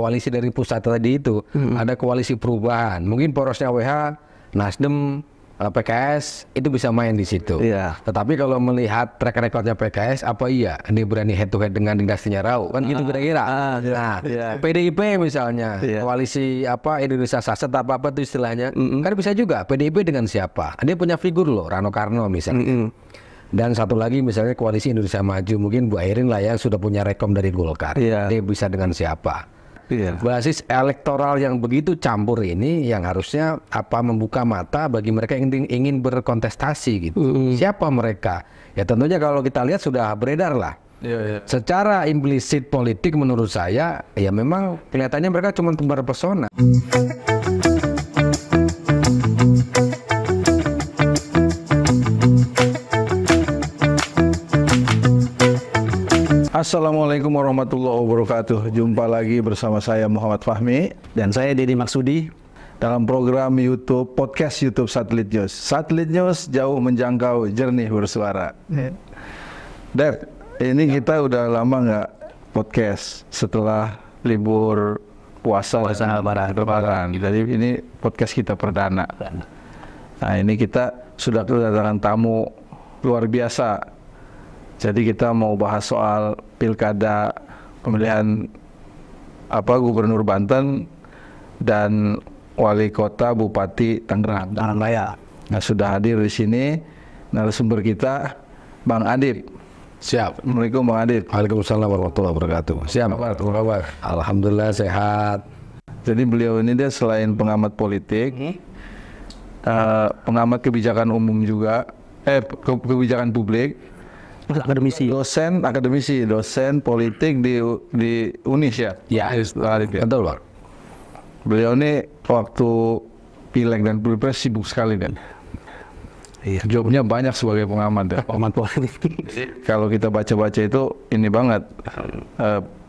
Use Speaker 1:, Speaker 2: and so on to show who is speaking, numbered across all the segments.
Speaker 1: koalisi dari pusat tadi itu, ada koalisi perubahan. Mungkin porosnya WH, Nasdem, PKS itu bisa main di situ.
Speaker 2: Iya.
Speaker 1: Tetapi kalau melihat track recordnya PKS, apa iya dia berani head to head dengan dinastinya Rau? Kan gitu kira-kira. Nah, PDIP misalnya, koalisi apa Indonesia Saset apa itu istilahnya, kan bisa juga PDIP dengan siapa? Dia punya figur loh, Rano Karno misalnya. Dan satu lagi misalnya koalisi Indonesia Maju, mungkin Bu Airin lah yang sudah punya rekom dari Golkar. Dia bisa dengan siapa? Basis elektoral yang begitu campur ini yang harusnya membuka mata bagi mereka yang ingin berkontestasi gitu. Siapa mereka? Ya tentunya kalau kita lihat sudah beredar lah. Secara implisit politik menurut saya ya memang kelihatannya mereka cuma tebar pesona.
Speaker 3: Assalamualaikum warahmatullahi wabarakatuh. Jumpa lagi bersama saya Muhammad Fahmi
Speaker 2: dan saya Deddy Maksudi
Speaker 3: dalam program podcast YouTube Satelit News. Satelit News jauh menjangkau, jernih bersuara. Dad, ini kita udah lama nggak podcast setelah libur puasa Lebaran. Jadi ini podcast kita perdana. Nah ini kita sudah kedatangan tamu luar biasa. Jadi kita mau bahas soal pilkada pemilihan Gubernur Banten dan Wali Kota Bupati Tangerang Raya. Nah sudah hadir di sini narasumber kita Bang Adib.
Speaker 1: Siap.
Speaker 3: Assalamualaikum Bang Adib.
Speaker 1: Waalaikumsalam warahmatullahi wabarakatuh. Siap.
Speaker 3: Apa kabar?
Speaker 1: Alhamdulillah sehat.
Speaker 3: Jadi beliau ini dia selain pengamat politik, pengamat kebijakan umum juga, kebijakan publik. Dosen politik di Unis ya?
Speaker 1: Ya, betul Pak.
Speaker 3: Beliau ini waktu pileg dan pilpres sibuk sekali kan?
Speaker 2: Iya.
Speaker 3: Jobnya banyak sebagai pengamat ya?
Speaker 2: Pengamat politik.
Speaker 3: Kalau kita baca-baca itu ini banget,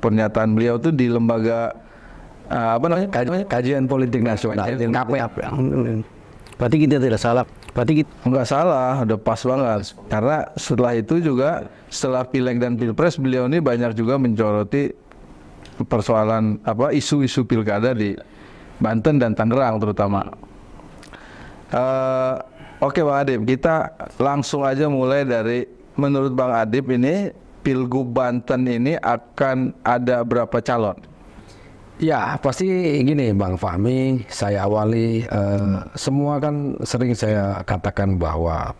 Speaker 3: pernyataan beliau tuh di lembaga
Speaker 1: Kajian Politik Nasional, KPAP.
Speaker 2: Berarti kita tidak salah.
Speaker 3: Nggak salah, udah pas banget. Karena setelah itu juga, setelah pileg dan pilpres, beliau ini banyak juga mencoroti persoalan isu-isu pilkada di Banten dan Tangerang terutama. Oke Bang Adib, kita langsung aja mulai dari menurut Bang Adib ini Pilgub Banten ini akan ada berapa calon?
Speaker 1: Ya pasti gini Bang Fahmi, saya awali semua kan sering saya katakan bahwa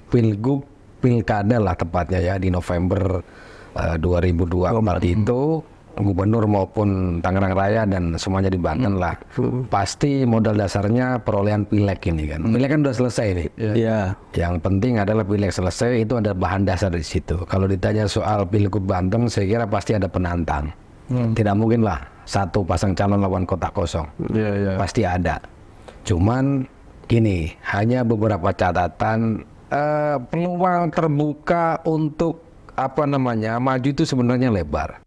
Speaker 1: pilkada lah tepatnya ya di November 2024 itu gubernur maupun Tangerang Raya dan semuanya di Banten lah pasti modal dasarnya perolehan pileg ini kan. Pileg kan udah selesai nih. Yang penting adalah pileg selesai, itu ada bahan dasar di situ. Kalau ditanya soal Pilgub Banten saya kira pasti ada penantang. Tidak mungkin lah satu pasang calon lawan kotak kosong. Pasti ada. Cuman gini, hanya beberapa catatan, peluang terbuka untuk maju itu sebenarnya lebar.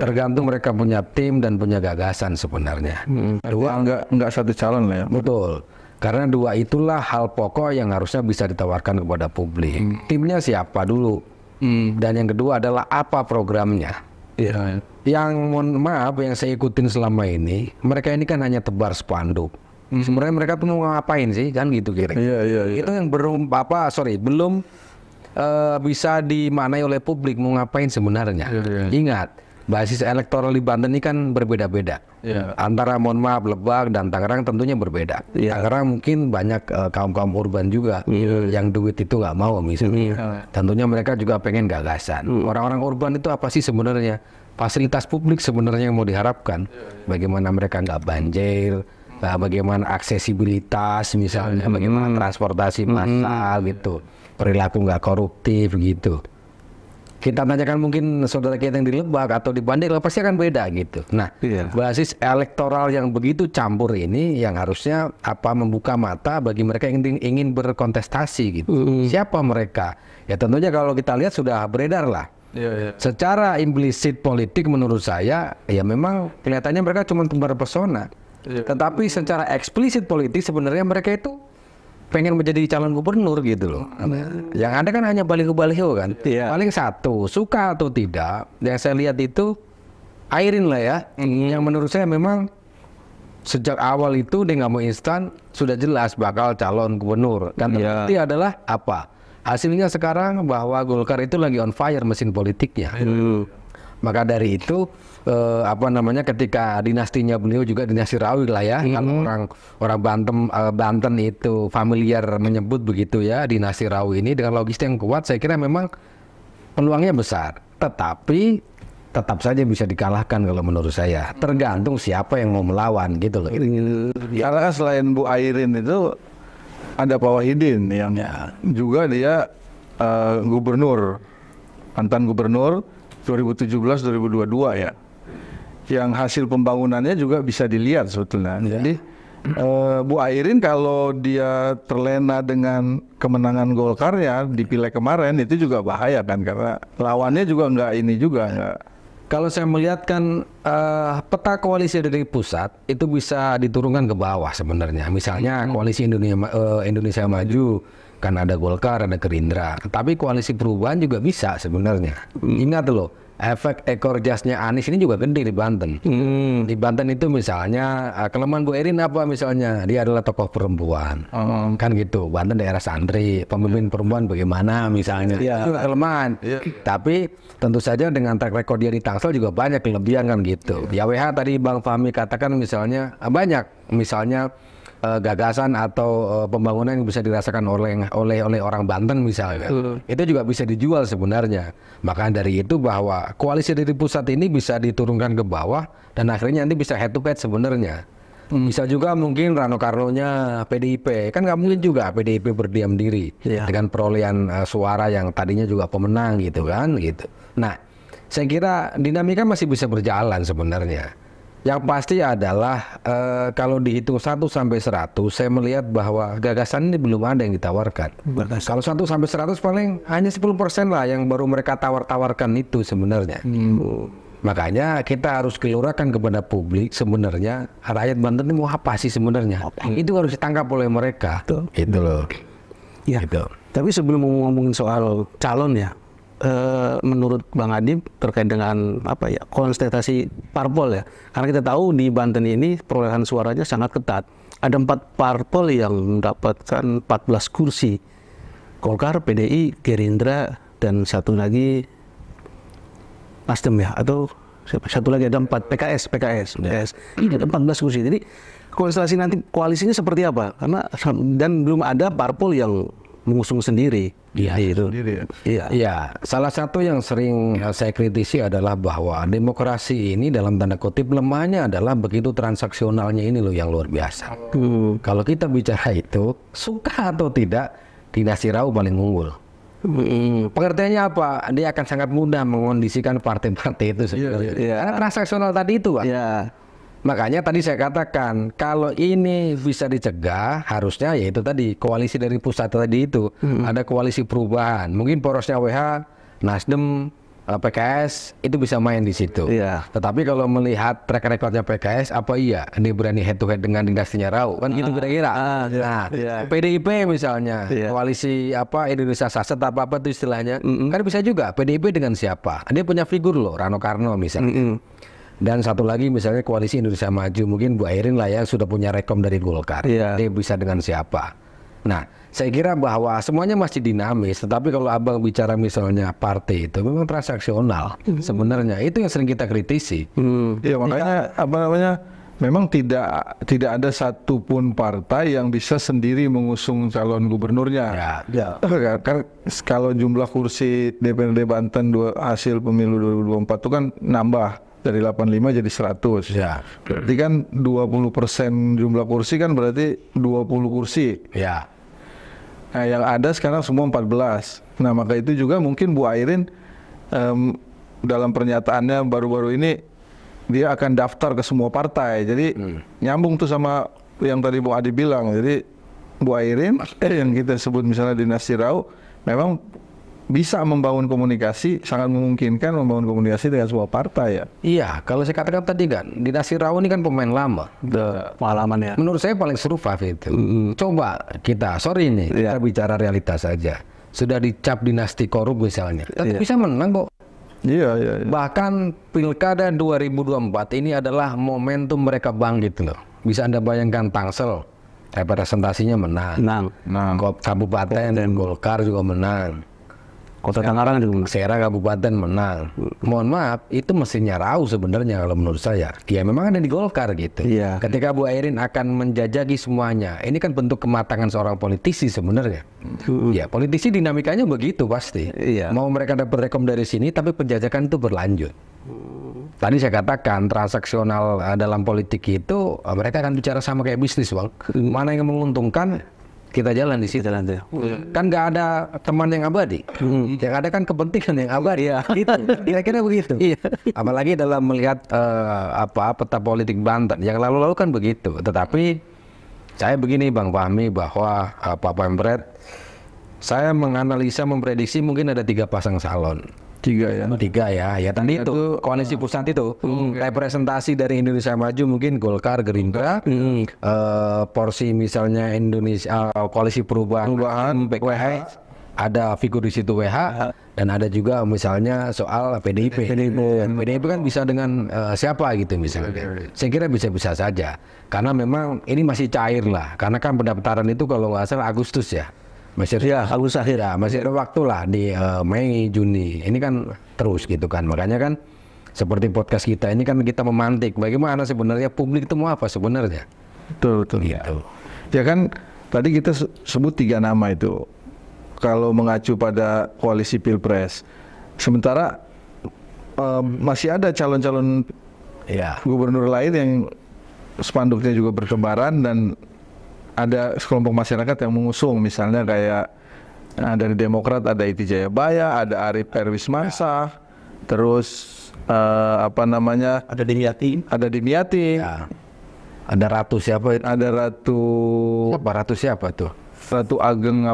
Speaker 1: Tergantung mereka punya tim dan punya gagasan sebenarnya.
Speaker 3: Dua enggak satu calon lah ya.
Speaker 1: Betul. Karena dua itulah hal pokok yang harusnya bisa ditawarkan kepada publik. Timnya siapa dulu? Dan yang kedua adalah apa programnya? Yang mohon maaf yang saya ikutin selama ini, mereka ini kan hanya tebar spanduk. Sebenarnya mereka tuh mau ngapain sih kan gitu kira. Itu yang belum bisa dimaknai oleh publik mau ngapain sebenarnya. Ingat, basis elektoral di Banten ini kan berbeda-beda. Antara mohon maaf Lebak dan Tangerang tentunya berbeda. Tangerang mungkin banyak kaum urban juga yang duit itu nggak mau misalnya. Tentunya mereka juga pengen gagasan. Orang-orang urban itu apa sih sebenarnya? Fasilitas publik sebenarnya yang mau diharapkan. Bagaimana mereka nggak banjir, bagaimana aksesibilitas misalnya, bagaimana transportasi massal gitu, perilaku nggak koruptif gitu. Kita tanyakan mungkin saudara kita yang di Lebak atau di Bandung pasti akan beda gitu. Nah, basis elektoral yang begitu campur ini yang harusnya membuka mata bagi mereka yang ingin berkontestasi gitu. Siapa mereka? Ya tentunya kalau kita lihat sudah beredar lah. Secara implisit politik menurut saya ya memang kelihatannya mereka cuma tebar pesona. Tetapi secara eksplisit politik sebenarnya mereka itu pengen menjadi calon gubernur gitu loh. Yang ada kan hanya baliho-baliho kan. Paling satu, suka atau tidak, yang saya lihat itu Airin lah ya, yang menurut saya memang sejak awal itu dia nggak mau instan, sudah jelas bakal calon gubernur. Dan terbukti adalah apa? Hasilnya sekarang bahwa Golkar itu lagi on fire mesin politiknya. Maka dari itu ketika dinastinya beliau juga dinasti Rawi lah ya, kalau orang Banten itu familiar menyebut begitu ya, dinasti Rawi ini dengan logistik yang kuat, saya kira memang peluangnya besar. Tetapi tetap saja bisa dikalahkan kalau menurut saya. Tergantung siapa yang mau melawan gitu loh.
Speaker 3: Karena kan selain Bu Airin itu ada Pak Wahidin yang juga dia mantan gubernur 2017-2022 ya. Yang hasil pembangunannya juga bisa dilihat sebetulnya. Jadi Bu Airin kalau dia terlena dengan kemenangan Golkar ya di pileg kemarin itu juga bahaya kan, karena lawannya juga nggak.
Speaker 1: Kalau saya melihat kan peta koalisi dari pusat itu bisa diturunkan ke bawah sebenarnya. Misalnya koalisi Indonesia Maju kan ada Golkar, ada Gerindra. Tapi koalisi perubahan juga bisa sebenarnya. Ingat loh, efek ekor jasnya Anies ini juga gede di Banten. Di Banten itu misalnya kelemahan Bu Airin apa misalnya? Dia adalah tokoh perempuan. Kan gitu. Banten daerah santri, pemimpin perempuan bagaimana misalnya. Itu kelemahan. Tapi tentu saja dengan track record dia di Tangsel juga banyak kelebihan kan gitu. Di AWH tadi Bang Fahmi katakan misalnya banyak misalnya gagasan atau pembangunan yang bisa dirasakan oleh orang Banten misalnya. Itu juga bisa dijual sebenarnya. Maka dari itu bahwa koalisi dari pusat ini bisa diturunkan ke bawah dan akhirnya nanti bisa head to head sebenarnya. Bisa juga mungkin Rano Karnonya PDIP, kan nggak mungkin juga PDIP berdiam diri dengan perolehan suara yang tadinya juga pemenang gitu kan gitu. Nah, saya kira dinamika masih bisa berjalan sebenarnya. Yang pasti adalah kalau dihitung 1 sampai 100, saya melihat bahwa gagasan ini belum ada yang ditawarkan. Kalau 1 sampai 100 paling hanya 10% lah yang baru mereka tawarkan itu sebenarnya. Makanya kita harus kelurakan kepada publik sebenarnya rakyat Banten ini mau apa sih sebenarnya. Itu harus ditangkap oleh mereka. Itu loh.
Speaker 2: Ya.
Speaker 1: Gitu.
Speaker 2: Tapi sebelum ngomongin soal calon ya, menurut Bang Adi terkait dengan konstelasi parpol ya, karena kita tahu di Banten ini perolehan suaranya sangat ketat. Ada 4 parpol yang mendapatkan 14 kursi, Golkar, PDI, Gerindra, dan satu lagi Nasdem ya, atau satu lagi ada 4 PKS. Ini ada 14 kursi. Jadi konstelasi nanti koalisinya seperti apa? Karena dan belum ada parpol yang mengusung sendiri.
Speaker 1: Iya, salah satu yang sering saya kritisi adalah bahwa demokrasi ini dalam tanda kutip lemahnya adalah begitu transaksionalnya ini loh yang luar biasa. Kalau kita bicara itu, suka atau tidak, dinasti Rau paling unggul. Pengertiannya apa? Dia akan sangat mudah mengondisikan partai-partai itu sebenarnya. Karena transaksional tadi itu, Pak. Makanya tadi saya katakan kalau ini bisa dicegah, harusnya yaitu tadi koalisi dari pusat tadi itu ada koalisi perubahan. Mungkin porosnya WH, Nasdem, PKS itu bisa main di situ. Tetapi kalau melihat track recordnya PKS, apa iya dia berani head to head dengan dinastinya Rau? Kan gitu kira-kira. PDIP misalnya koalisi Indonesia Saset apa itu istilahnya, kan bisa juga PDIP dengan siapa? Dia punya figur loh, Rano Karno misalnya. Dan satu lagi misalnya koalisi Indonesia Maju, mungkin Bu Airin lah ya sudah punya rekom dari Golkar. Dia bisa dengan siapa? Nah, saya kira bahwa semuanya masih dinamis. Tetapi kalau Abang bicara misalnya partai itu memang transaksional. Sebenarnya itu yang sering kita kritisi.
Speaker 3: Ya makanya memang tidak ada satupun partai yang bisa sendiri mengusung calon gubernurnya. Karena kalau jumlah kursi DPRD Banten hasil pemilu 2024 itu kan nambah. Dari 85 jadi 100. Berarti kan 20% jumlah kursi kan berarti 20 kursi. Nah, yang ada sekarang semua 14. Nah, maka itu juga mungkin Bu Airin dalam pernyataannya baru-baru ini dia akan daftar ke semua partai. Jadi nyambung tuh sama yang tadi Bu Adi bilang. Jadi Bu Airin yang kita sebut misalnya dinasti Rau memang bisa membangun komunikasi, sangat memungkinkan membangun komunikasi dengan semua partai ya.
Speaker 1: Iya, kalau saya katakan tadi kan, dinasti Rau ini kan pemain lama.
Speaker 2: Pengalaman ya.
Speaker 1: Menurut saya paling seru itu. Coba kita, kita bicara realitas saja. Sudah dicap dinasti korup misalnya, tapi bisa menang kok.
Speaker 3: Iya.
Speaker 1: Bahkan pilkada 2024 ini adalah momentum mereka bangkit loh. Bisa Anda bayangkan Tangsel representasinya menang. Kabupaten dan Golkar juga menang.
Speaker 2: Kota Tangerang juga menang.
Speaker 1: Serang kabupaten menang. Mohon maaf, itu mestinya raw sebenarnya kalau menurut saya. Ya memang ada di Golkar gitu.
Speaker 2: Iya.
Speaker 1: Ketika Bu Airin akan menjajaki semuanya, ini kan bentuk kematangan seorang politisi sebenarnya. Ya politisi dinamikanya begitu pasti.
Speaker 2: Iya.
Speaker 1: Mau mereka dapat rekom dari sini, tapi penjajakan itu berlanjut. Tadi saya katakan transaksional dalam politik itu mereka akan bicara sama kayak bisnis, Bang. Mana yang menguntungkan, kita jalan di situ. Kan nggak ada teman yang abadi. Yang ada kan kepentingan yang abadi. Gitu. Kira-kira begitu. Apalagi dalam melihat peta politik Banten yang lalu-lalu kan begitu. Tetapi saya begini Bang Fahmi, bahwa Pak Pemret, saya menganalisa, memprediksi mungkin ada 3 pasang calon.
Speaker 3: 3 ya.
Speaker 1: Ya tadi itu koalisi pusat itu representasi dari Indonesia Maju mungkin Golkar, Gerindra, porsi misalnya Indonesia koalisi perubahan WH, ada figur di situ WH, dan ada juga misalnya soal PDIP kan bisa dengan siapa gitu misalnya. Saya kira bisa-bisa saja karena memang ini masih cair lah, karena kan pendaftaran itu kalau nggak salah Agustus ya. Masih
Speaker 2: Agustus akhir
Speaker 1: ya, masih ada waktu lah di Mei, Juni. Ini kan terus gitu kan. Makanya kan seperti podcast kita ini kan kita memantik bagaimana sebenarnya publik itu mau apa sebenarnya.
Speaker 3: Betul.
Speaker 1: Gitu.
Speaker 3: Ya kan tadi kita sebut 3 nama itu. Kalau mengacu pada koalisi Pilpres. Sementara masih ada calon-calon gubernur lain yang spanduknya juga bertebaran dan ada sekelompok masyarakat yang mengusung, misalnya kayak dari Demokrat ada Iti Jayabaya, ada Arief Perwismansyah, terus
Speaker 2: ada Dimyati,
Speaker 1: ya. Ada Ratu siapa?
Speaker 3: Ada
Speaker 1: Ratu siapa tuh?
Speaker 3: Ratu Ajeng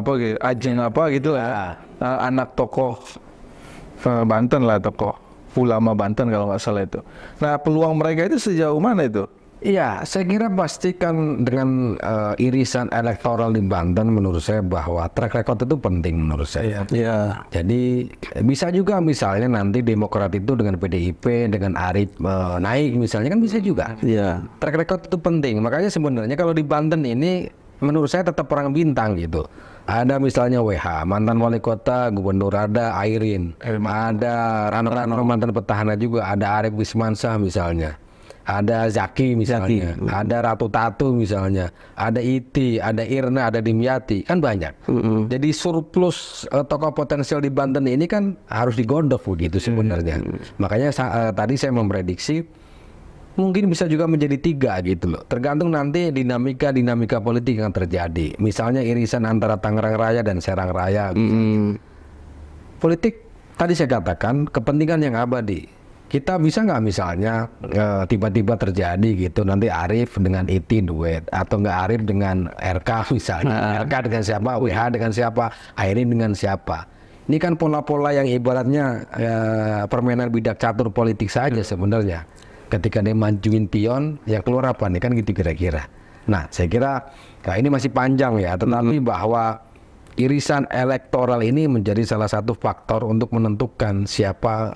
Speaker 3: gitu lah. Anak tokoh Banten lah, tokoh ulama Banten kalau nggak salah itu. Nah peluang mereka itu sejauh mana itu?
Speaker 1: Iya, saya kira pastikan dengan irisan elektoral di Banten menurut saya bahwa track record itu penting menurut saya.
Speaker 2: Iya.
Speaker 1: Jadi bisa juga misalnya nanti Demokrat itu dengan PDIP, dengan Arief naik misalnya kan bisa juga.
Speaker 2: Iya.
Speaker 1: Track record itu penting. Makanya sebenarnya kalau di Banten ini menurut saya tetap perang bintang gitu. Ada misalnya WH, mantan wali kota, gubernur, ada Airin, ada Rano mantan petahana juga, ada Arief Wismansyah misalnya. Ada Zaki misalnya, ada Ratu Tatu misalnya, ada Iti, ada Irna, ada Dimyati, kan banyak. Jadi surplus tokoh potensial di Banten ini kan harus digodok begitu sebenarnya. Makanya tadi saya memprediksi mungkin bisa juga menjadi 3 gitu loh. Tergantung nanti dinamika politik yang terjadi. Misalnya irisan antara Tangerang Raya dan Serang Raya. Politik tadi saya katakan kepentingan yang abadi. Kita bisa nggak misalnya tiba-tiba terjadi gitu nanti Arief dengan Iti duet, atau nggak Arief dengan RK misalnya, RK dengan siapa, WH dengan siapa, Airin dengan siapa. Ini kan pola-pola yang ibaratnya permainan bidak catur politik saja sebenarnya. Ketika dia majuin pion, yang keluar apa nih kan gitu kira-kira. Nah saya kira ini masih panjang ya, tetapi bahwa irisan elektoral ini menjadi salah satu faktor untuk menentukan siapa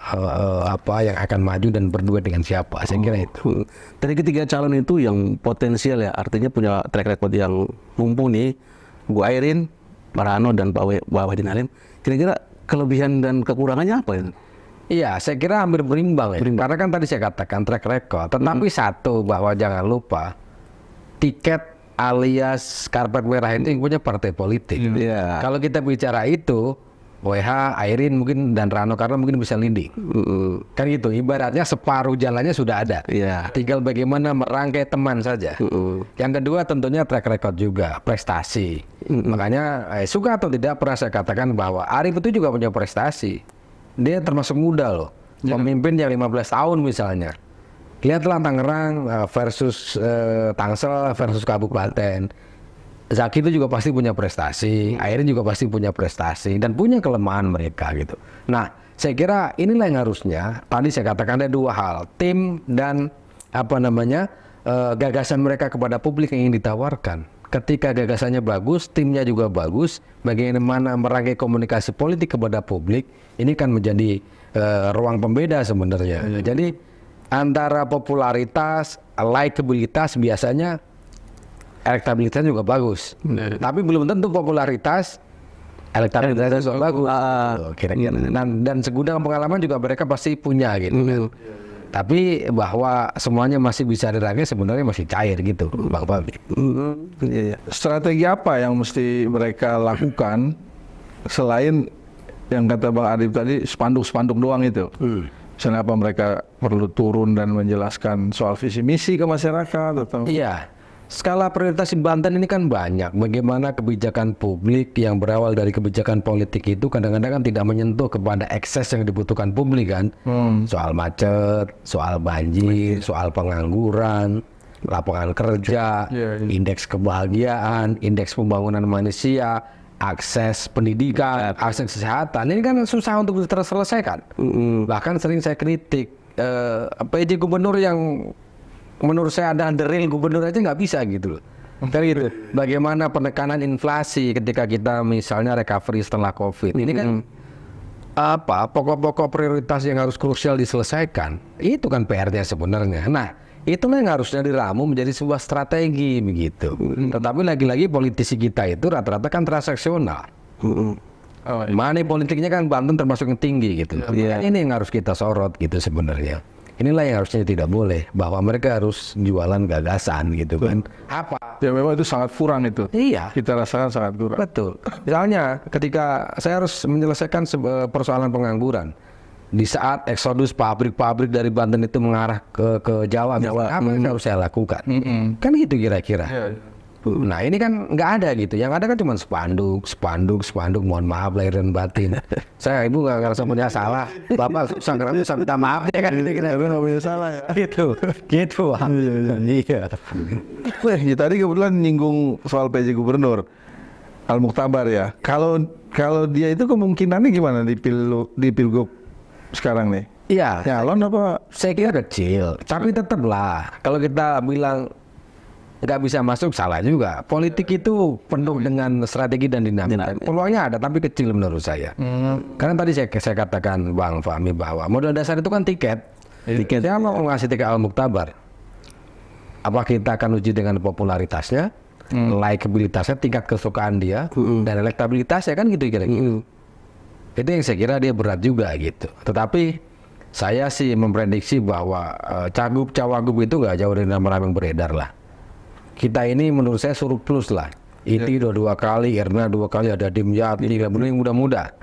Speaker 1: yang akan maju dan berdua dengan siapa. Saya kira itu.
Speaker 2: Dari ketiga calon itu yang potensial ya, artinya punya track record yang mumpuni, Bu Airin, Pak Rano dan Pak Wahidin Halim. Kira-kira kelebihan dan kekurangannya apa ya?
Speaker 1: Iya, saya kira hampir berimbang ya. Karena kan tadi saya katakan track record. Tetapi satu bahwa jangan lupa tiket alias karpet merah itu yang punya partai politik. Kalau kita bicara itu, WH, Airin mungkin dan Rano Karno mungkin bisa leading. Kan gitu, ibaratnya separuh jalannya sudah ada. Tinggal bagaimana merangkai teman saja. Yang kedua tentunya track record juga, prestasi. Makanya suka atau tidak pernah saya katakan bahwa Arief itu juga punya prestasi. Dia termasuk muda loh. Pemimpin yang 15 tahun misalnya. Lihatlah Tangerang versus Tangsel versus Kabupaten. Zaki itu juga pasti punya prestasi, Airin juga pasti punya prestasi dan punya kelemahan mereka gitu. Nah, saya kira inilah yang harusnya tadi saya katakan ada 2 hal, tim dan gagasan mereka kepada publik yang ingin ditawarkan. Ketika gagasannya bagus, timnya juga bagus, bagaimana merangkai komunikasi politik kepada publik, ini kan menjadi ruang pembeda sebenarnya. Jadi antara popularitas, likabilitas biasanya elektabilitas juga bagus. Tapi belum tentu popularitas, elektabilitas juga bagus. Kira-kira. Dan segudang pengalaman juga mereka pasti punya gitu kan. Tapi bahwa semuanya masih bisa dirangkai sebenarnya masih cair gitu, Bang Fahmi.
Speaker 3: Strategi apa yang mesti mereka lakukan selain yang kata Bang Adib tadi spanduk-spanduk doang itu? Misalnya apa mereka perlu turun dan menjelaskan soal visi misi ke masyarakat atau?
Speaker 1: Iya. Skala prioritas di Banten ini kan banyak. Bagaimana kebijakan publik yang berawal dari kebijakan politik itu kadang-kadang kan tidak menyentuh kepada ekses yang dibutuhkan publik kan. Soal macet, soal banjir, soal pengangguran, lapangan kerja, indeks kebahagiaan, indeks pembangunan manusia, akses pendidikan, akses kesehatan. Ini kan susah untuk terselesaikan. Bahkan sering saya kritik PJ gubernur yang menurut saya ada real gubernur aja nggak bisa gitu loh. Gitu. Bagaimana penekanan inflasi ketika kita misalnya recovery setelah COVID. Ini kan apa pokok-pokok prioritas yang harus krusial diselesaikan. Itu kan PR-nya sebenarnya. Nah, itulah yang harusnya diramu menjadi sebuah strategi begitu. Tetapi lagi-lagi politisi kita itu rata-rata kan transaksional. Money politiknya kan Banten termasuk yang tinggi gitu. Ini yang harus kita sorot gitu sebenarnya. Inilah yang harusnya tidak boleh, bahwa mereka harus jualan gagasan gitu kan. Apa?
Speaker 3: Ya memang itu sangat kurang itu.
Speaker 1: Iya.
Speaker 3: Kita rasakan sangat kurang.
Speaker 1: Betul. Misalnya ketika saya harus menyelesaikan persoalan pengangguran, di saat eksodus pabrik-pabrik dari Banten itu mengarah ke Jawa, apa yang harus saya lakukan? Kan gitu kira-kira. Nah ini kan nggak ada gitu, yang ada kan cuma spanduk, mohon maaf lahir dan batin. Saya ibu nggak ngerasa punya salah, bapak susah minta maaf ya kan, kira-kira nggak punya salah ya. Gitu. Iya.
Speaker 3: Ya, tadi kebetulan nyinggung soal PJ Gubernur Al Mukhtabar ya. Kalau dia itu kemungkinannya gimana di Pilgub sekarang nih?
Speaker 1: Iya.
Speaker 3: Nyalon apa?
Speaker 1: Saya kira kecil, tapi tetaplah kalau kita bilang nggak bisa masuk salah juga. Politik itu penuh dengan strategi dan dinamika. Peluangnya ada tapi kecil menurut saya. Karena tadi saya katakan Bang Fahmi bahwa modal dasar itu kan tiket. Saya mau ngasih tiket Al Mukhtabar. Apa kita akan uji dengan popularitasnya, likabilitasnya, tingkat kesukaan dia, dan elektabilitasnya kan gitu kira-kira. Itu yang saya kira dia berat juga gitu. Tetapi saya sih memprediksi bahwa cagup cawagup itu nggak jauh dari nama-nama yang beredar lah. Kita ini menurut saya surplus lah. Iti dua kali, Erna 2 kali, ada Dimyati, belum yang muda-muda.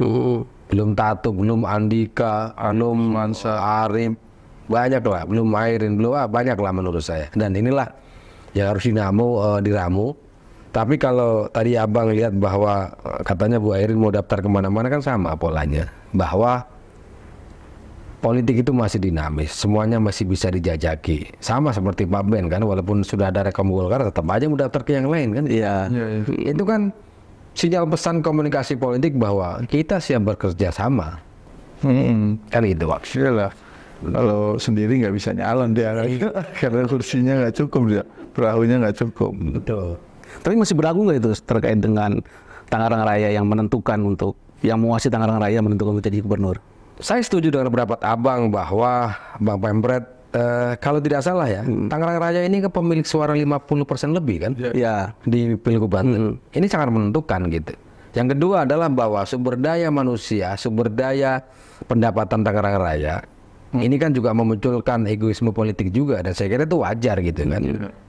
Speaker 1: Belum Tato, belum Andika, belum Mansa, Arif, banyak lah. Belum Airin, belum banyak lah menurut saya. Dan inilah yang harus diramu. Tapi kalau tadi abang lihat bahwa katanya Bu Airin mau daftar kemana-mana kan sama polanya. Bahwa politik itu masih dinamis, semuanya masih bisa dijajaki. Sama seperti Pak Ben kan, walaupun sudah ada rekom Golkar, tetap aja mau daftar ke yang lain kan. Iya. Itu kan sinyal pesan komunikasi politik bahwa kita siap bekerja sama. Kan itu
Speaker 3: maksudnya lah. Kalau sendiri nggak bisa nyalon dia karena kursinya nggak cukup dia, perahunya nggak cukup.
Speaker 2: Betul. Tapi masih beragu nggak itu terkait dengan Tangerang Raya yang menentukan yang menguasai Tangerang Raya menentukan menjadi gubernur?
Speaker 1: Saya setuju dengan pendapat abang bahwa Bang Pemret kalau tidak salah ya, Tangerang Raya ini ke pemilik suara 50% lebih kan di Pilgub Banten. Ini sangat menentukan gitu. Yang kedua adalah bahwa sumber daya manusia, sumber daya pendapatan Tangerang Raya ini kan juga memunculkan egoisme politik juga, dan saya kira itu wajar gitu kan.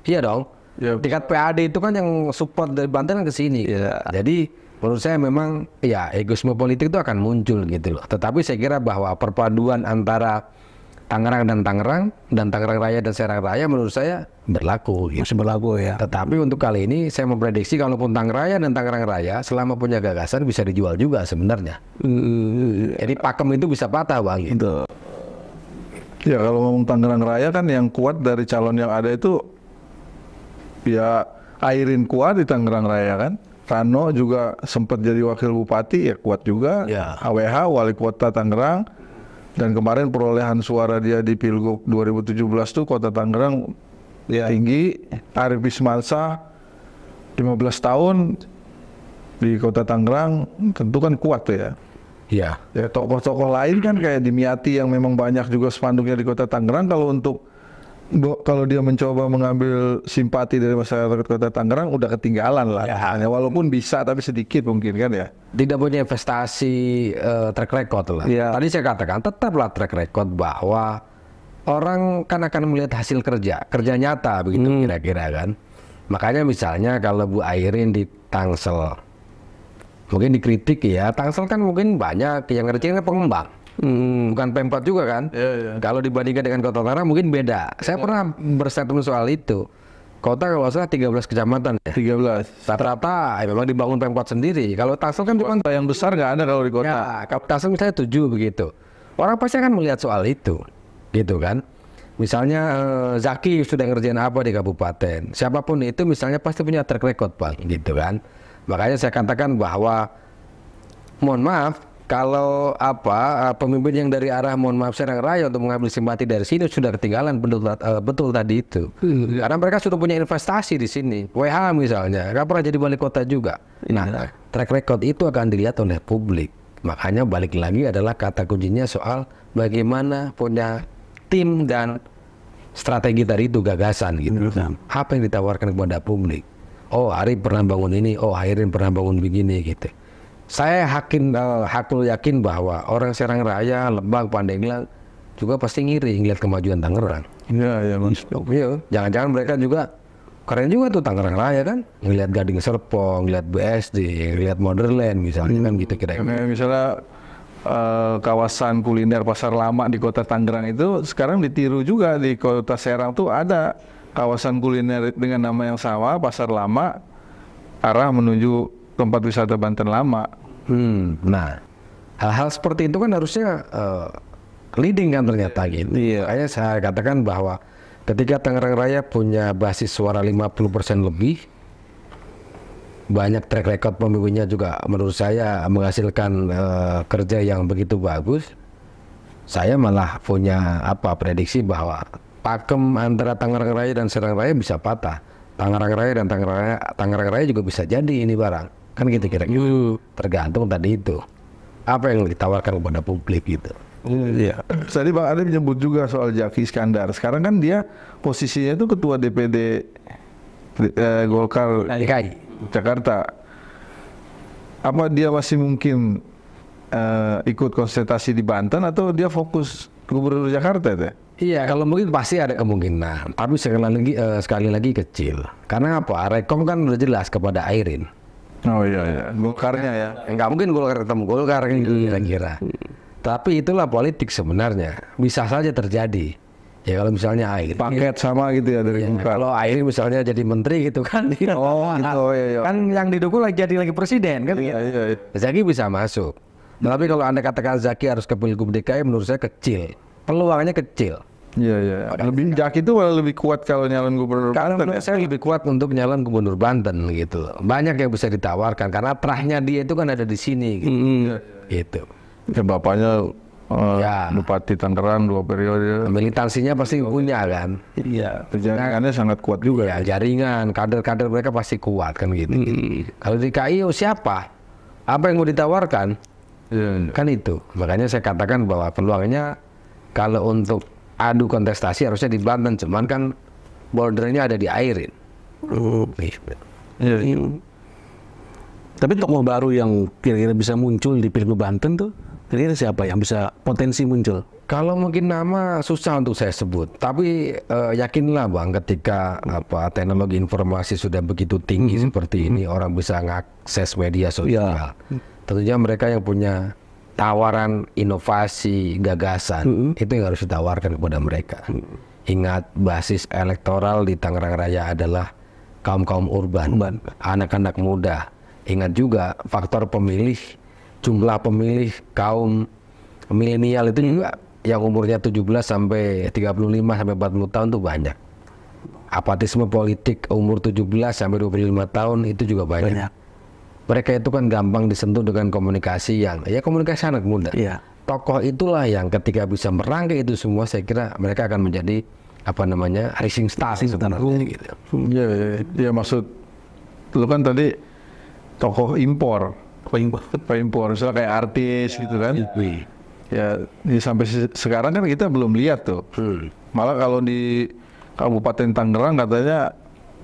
Speaker 1: Iya dong. Tingkat PAD itu kan yang support dari Banten kan ke sini. Jadi menurut saya memang ya egoisme politik itu akan muncul gitu loh. Tetapi saya kira bahwa perpaduan antara Tangerang dan Tangerang Raya dan Serang Raya menurut saya berlaku gitu.
Speaker 2: Masih berlaku ya.
Speaker 1: Tetapi untuk kali ini saya memprediksi kalaupun Tangerang Raya dan Tangerang Raya selama punya gagasan bisa dijual juga sebenarnya. Jadi pakem itu bisa patah Bang gitu.
Speaker 3: Ya kalau ngomong Tangerang Raya kan yang kuat dari calon yang ada itu ya Airin kuat di Tangerang Raya kan. Rano juga sempat jadi wakil bupati ya kuat juga. AWH wali kota Tangerang, dan kemarin perolehan suara dia di Pilgub 2017 tuh kota Tangerang tinggi. Arif Bismansa 15 tahun di kota Tangerang tentu kan kuat tuh ya.
Speaker 1: Iya.
Speaker 3: Ya tokoh-tokoh lain kan kayak Dimyati yang memang banyak juga spanduknya di Kota Tangerang. Kalau dia mencoba mengambil simpati dari masyarakat Kota Tangerang udah ketinggalan lah. Ya. Walaupun bisa tapi sedikit mungkin kan ya.
Speaker 1: Tidak punya investasi track record lah.
Speaker 3: Ya.
Speaker 1: Tadi saya katakan tetaplah track record bahwa orang kan akan melihat hasil kerja nyata begitu kira-kira kan. Makanya misalnya kalau Bu Airin di Tangsel, mungkin dikritik ya, Tangsel kan mungkin banyak yang ngerjain pengembang. Bukan Pemkot juga kan. Kalau dibandingkan dengan Kota Tangerang mungkin beda. Saya pernah berstatement soal itu. Kota kalau salah 13 kecamatan ya.
Speaker 3: 13.
Speaker 1: Rata-rata memang dibangun Pemkot sendiri. Kalau Tangsel kan cuma
Speaker 3: yang besar nggak ada kalau di kota.
Speaker 1: Ya, kalau Tangsel misalnya 7 begitu. Orang pasti akan melihat soal itu. Gitu kan. Misalnya Zaki sudah ngerjain apa di kabupaten. Siapapun itu misalnya pasti punya track record Pak. Gitu kan. Makanya saya katakan bahwa mohon maaf kalau pemimpin yang dari arah mohon maaf Serang Raya untuk mengambil simpati dari sini sudah ketinggalan betul tadi itu. Karena mereka sudah punya investasi di sini. WH misalnya, nggak pernah jadi wali kota juga. Nah, track record itu akan dilihat oleh publik. Makanya balik lagi adalah kata kuncinya soal bagaimana punya tim dan strategi tadi itu gagasan gitu. Apa yang ditawarkan kepada publik? Oh, Arif pernah bangun ini, oh Airin pernah bangun begini gitu. Saya hakul yakin bahwa orang Serang Raya, Lebak, Pandeglang juga pasti ngiri ngeliat kemajuan Tangerang.
Speaker 3: Iya, Mas.
Speaker 1: Iya, jangan-jangan mereka juga keren juga tuh Tangerang Raya kan, ngeliat Gading Serpong, ngeliat BSD, ngeliat Modern misalnya kan gitu kira-kira.
Speaker 3: Misalnya kawasan kuliner Pasar Lama di Kota Tangerang itu sekarang ditiru juga di Kota Serang tuh ada kawasan kuliner dengan nama yang sama, Pasar Lama, arah menuju tempat wisata Banten Lama.
Speaker 1: Nah, hal-hal seperti itu kan harusnya leading kan ternyata gitu. Makanya saya katakan bahwa ketika Tangerang Raya punya basis suara 50% lebih, banyak track record pemimpinnya juga menurut saya menghasilkan kerja yang begitu bagus. Saya malah punya prediksi bahwa pakem antara Tangerang Raya dan Serang Raya bisa patah. Tangerang Raya dan Tangerang Raya juga bisa jadi ini barang. Kan gitu kira-kira. Tergantung tadi itu. Apa yang ditawarkan kepada publik gitu.
Speaker 3: Iya. Tadi Bang Ade menyebut juga soal Zaki Iskandar. Sekarang kan dia posisinya itu ketua DPD Golkar
Speaker 1: DKI
Speaker 3: Jakarta. Apa dia masih mungkin ikut konsentrasi di Banten atau dia fokus Gubernur Jakarta itu?
Speaker 1: Iya, kalau mungkin pasti ada kemungkinan. Tapi sekali lagi kecil. Karena apa? Rekom kan udah jelas kepada Airin.
Speaker 3: Oh iya, Golkarnya ya.
Speaker 1: Enggak mungkin Golkar ketemu Golkar kan kira-kira. Tapi itulah politik sebenarnya. Bisa saja terjadi. Ya kalau misalnya Airin
Speaker 3: paket sama gitu ya dari Golkar.
Speaker 1: Kalau Airin misalnya jadi menteri gitu kan.
Speaker 3: Oh gitu, iya.
Speaker 1: Kan yang didukung jadi lagi presiden kan.
Speaker 3: Iya.
Speaker 1: Zaki bisa masuk. Tapi kalau Anda katakan Zaki harus ke Pilgub DKI menurut saya kecil. Peluangnya kecil.
Speaker 3: Iya. Lebih Zaki itu malah lebih kuat kalau nyalon gubernur Banten.
Speaker 1: Menurut saya lebih kuat untuk nyalon gubernur Banten gitu. Banyak yang bisa ditawarkan karena terahnya dia itu kan ada di sini gitu. Gitu.
Speaker 3: Ya, bapaknya Bupati Tangerang 2 periode.
Speaker 1: Militansinya pasti punya kan.
Speaker 3: Iya. Jaringannya sangat kuat juga.
Speaker 1: Ya, jaringan, kader-kader mereka pasti kuat kan gitu. Kalau di KI siapa? Apa yang mau ditawarkan? Kan itu. Makanya saya katakan bahwa peluangnya kalau untuk adu kontestasi harusnya di Banten, cuman kan bordernya ada di Airin.
Speaker 2: Tapi tokoh baru yang kira-kira bisa muncul di Pilgub Banten tuh, kira-kira siapa yang bisa potensi muncul?
Speaker 1: Kalau mungkin nama susah untuk saya sebut, tapi yakinlah Bang, ketika teknologi informasi sudah begitu tinggi seperti ini, orang bisa mengakses media sosial. Tentunya mereka yang punya tawaran inovasi, gagasan, itu yang harus ditawarkan kepada mereka. Ingat, basis elektoral di Tangerang Raya adalah kaum-kaum urban, anak-anak muda. Ingat juga faktor pemilih, jumlah pemilih kaum milenial itu juga yang umurnya 17 sampai 35 sampai 40 tahun itu banyak. Apatisme politik umur 17 sampai 25 tahun itu juga banyak. Mereka itu kan gampang disentuh dengan komunikasi komunikasi anak muda. Tokoh itulah yang ketika bisa merangkai itu semua, saya kira mereka akan menjadi rising star sebenarnya gitu.
Speaker 3: Iya, maksud lu kan tadi tokoh impor impor, misalnya kayak artis gitu kan. Ya, sampai sekarang kan kita belum lihat tuh. Malah kalau di Kabupaten Tangerang katanya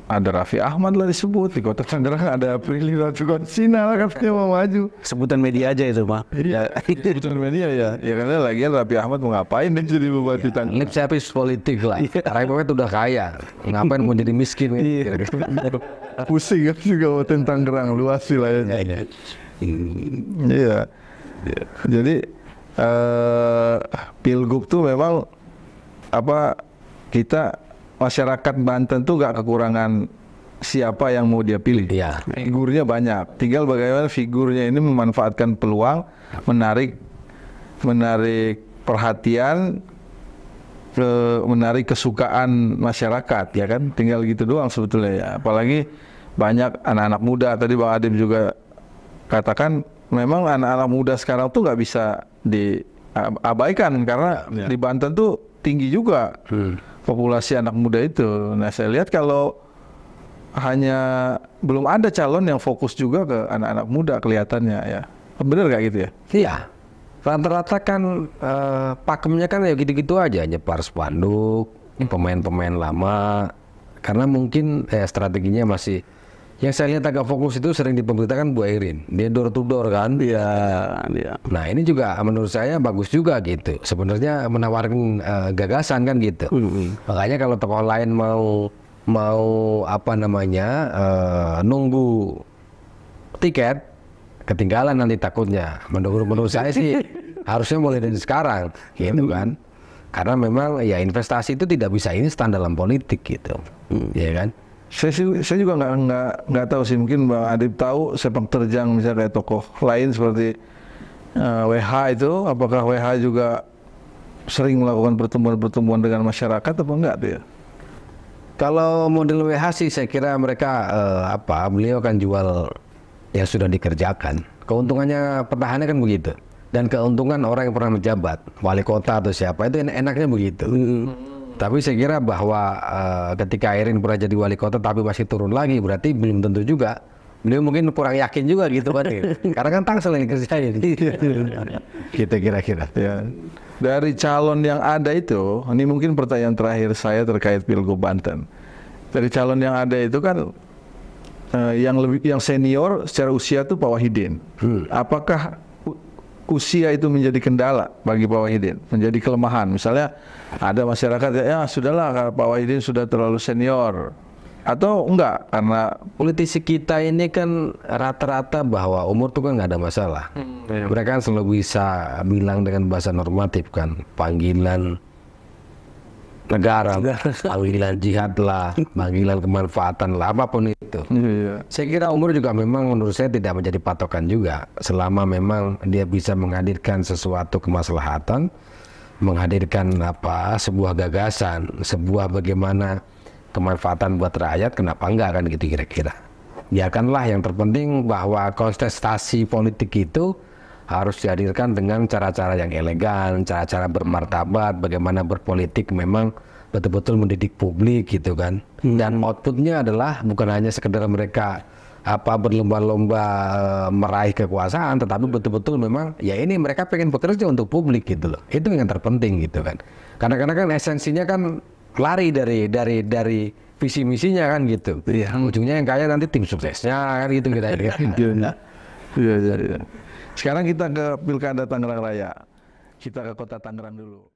Speaker 3: ada Raffi Ahmad lah disebut, di Kota Tangerang ada Prilly Latuconsina lah katanya mau maju.
Speaker 2: Sebutan media aja itu, Pak.
Speaker 3: Iya, sebutan media ya. Ya karena lagian Raffi Ahmad mau ngapain dia jadi bupati Tangerang.
Speaker 1: Lip service politik lah. Rakyat udah kaya, ngapain mau jadi miskin?
Speaker 3: Pusing kan juga Kabupaten Tangerang, luas sih lah ya. Iya. Jadi Pilgub tuh memang kita masyarakat Banten tuh gak kekurangan siapa yang mau dia pilih.
Speaker 1: Iya.
Speaker 3: Figurnya banyak. Tinggal bagaimana figurnya ini memanfaatkan peluang, menarik perhatian, menarik kesukaan masyarakat, ya kan? Tinggal gitu doang sebetulnya ya. Apalagi banyak anak-anak muda. Tadi Bang Adem juga katakan memang anak-anak muda sekarang tuh nggak bisa diabaikan karena di Banten tuh tinggi juga populasi anak muda itu. Nah saya lihat kalau hanya belum ada calon yang fokus juga ke anak-anak muda kelihatannya ya. Bener nggak gitu ya?
Speaker 1: Iya. Rata-rata kan pakemnya kan ya gitu-gitu aja, nyebar spanduk, pemain-pemain lama. Karena mungkin strateginya masih, yang saya lihat agak fokus itu sering di pemerintah kan Bu Airin, dia door to door kan.
Speaker 2: Iya.
Speaker 1: Nah ini juga menurut saya bagus juga gitu. Sebenarnya menawarkan gagasan kan gitu. Makanya kalau tokoh lain mau nunggu tiket, ketinggalan nanti takutnya. Menurut saya sih harusnya mulai dari sekarang, gitu kan. Karena memang ya investasi itu tidak bisa instan dalam politik gitu, ya kan.
Speaker 3: Saya juga nggak tahu sih, mungkin Bang Adib tahu sepak terjang misalnya kayak tokoh lain seperti WH itu, apakah WH juga sering melakukan pertemuan-pertemuan dengan masyarakat apa enggak tuh ya?
Speaker 1: Kalau model WH sih saya kira mereka beliau kan jual yang sudah dikerjakan. Keuntungannya petahana kan begitu. Dan keuntungan orang yang pernah menjabat, wali kota atau siapa, itu enaknya begitu. Tapi saya kira bahwa ketika Airin pernah jadi wali kota tapi masih turun lagi, berarti belum tentu juga. Beliau mungkin kurang yakin juga gitu kan. Karena kan Tangsel yang kerjain. Kita kira-kira.
Speaker 3: Ya. Dari calon yang ada itu, ini mungkin pertanyaan terakhir saya terkait Pilgub Banten. Dari calon yang ada itu kan yang senior secara usia tuh Pak Wahidin. Apakah usia itu menjadi kendala bagi Pak Wahidin, menjadi kelemahan? Misalnya ada masyarakat ya sudahlah Pak Wahidin sudah terlalu senior, atau enggak karena
Speaker 1: politisi kita ini kan rata-rata bahwa umur itu kan nggak ada masalah. Mereka kan selalu bisa bilang dengan bahasa normatif kan, panggilan negara, panggilan jihad lah, panggilan kemanfaatan lah, apapun itu. Saya kira umur juga memang menurut saya tidak menjadi patokan juga, selama memang dia bisa menghadirkan sesuatu kemaslahatan, menghadirkan sebuah gagasan, sebuah bagaimana kemanfaatan buat rakyat, kenapa enggak kan gitu kira-kira. Biarkanlah, yang terpenting bahwa kontestasi politik itu harus dihadirkan dengan cara-cara yang elegan, cara-cara bermartabat, bagaimana berpolitik memang betul-betul mendidik publik gitu kan. Dan outputnya adalah bukan hanya sekedar mereka berlomba-lomba meraih kekuasaan, tetapi betul-betul memang ya ini mereka pengen bekerja untuk publik gitu loh. Itu yang terpenting gitu kan. Kadang-kadang kan esensinya kan lari dari visi misinya kan gitu. Ujungnya yang kaya nanti tim suksesnya kan gitu kira-kira.
Speaker 3: Iya. Sekarang kita ke Pilkada Tangerang Raya. Kita ke Kota Tangerang dulu.